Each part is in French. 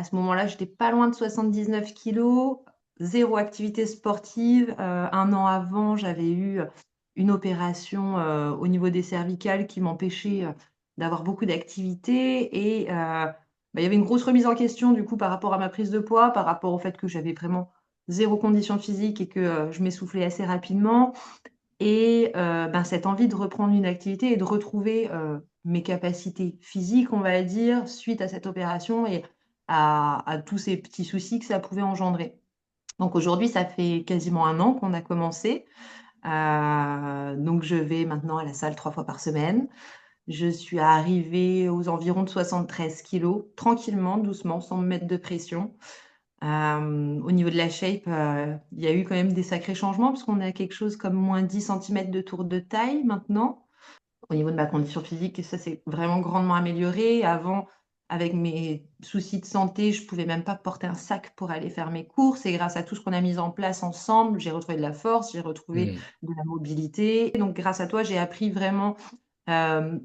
À ce moment-là, j'étais pas loin de 79 kilos, 0 activité sportive. 1 an avant, j'avais eu une opération, au niveau des cervicales qui m'empêchait, d'avoir beaucoup d'activité et il y avait une grosse remise en question du coup par rapport à ma prise de poids, par rapport au fait que j'avais vraiment 0 condition physique et que, je m'essoufflais assez rapidement et cette envie de reprendre une activité et de retrouver, mes capacités physiques, on va dire, suite à cette opération et à tous ces petits soucis que ça pouvait engendrer. Donc aujourd'hui, ça fait quasiment 1 an qu'on a commencé, donc je vais maintenant à la salle 3 fois par semaine. Je suis arrivée aux environs de 73 kilos, tranquillement, doucement, sans me mettre de pression. Au niveau de la shape, il y a eu quand même des sacrés changements parce qu'on a quelque chose comme moins 10 centimètres de tour de taille maintenant. Au niveau de ma condition physique, ça s'est vraiment grandement amélioré. Avant, avec mes soucis de santé, je pouvais même pas porter un sac pour aller faire mes courses et grâce à tout ce qu'on a mis en place ensemble, j'ai retrouvé de la force, j'ai retrouvé Mmh. de la mobilité. Donc grâce à toi, j'ai appris vraiment, hem,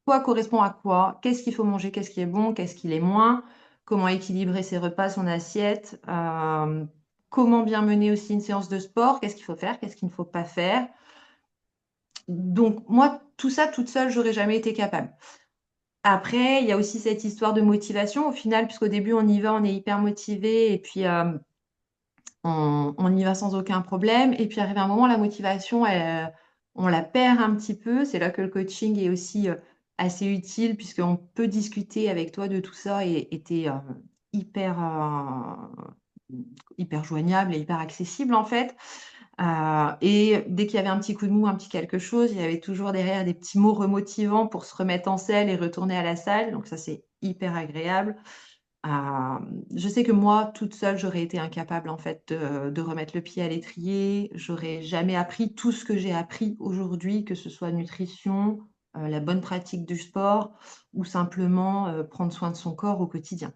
quoi correspond à quoi, qu'est-ce qu'il faut manger, qu'est-ce qui est bon, qu'est-ce qui l'est moins, comment équilibrer ses repas, son assiette, comment bien mener aussi une séance de sport, qu'est-ce qu'il faut faire, qu'est-ce qu'il ne faut pas faire. Donc moi, tout ça toute seule, j'aurais jamais été capable. Après, il y a aussi cette histoire de motivation au final, puisqu'au début on y va, on est hyper motivé et puis, on y va sans aucun problème et puis arrive un moment, la motivation, on la perd un petit peu. C'est là que le coaching est aussi, assez utile puisqu'on peut discuter avec toi de tout ça et tu es, hyper, hyper joignable et hyper accessible en fait. Et dès qu'il y avait un petit coup de mou, un petit quelque chose, il y avait toujours derrière des petits mots remotivants pour se remettre en selle et retourner à la salle. Donc ça, c'est hyper agréable. Je sais que moi, toute seule, j'aurais été incapable en fait de remettre le pied à l'étrier. J'aurais jamais appris tout ce que j'ai appris aujourd'hui, que ce soit nutrition, la bonne pratique du sport ou simplement, prendre soin de son corps au quotidien.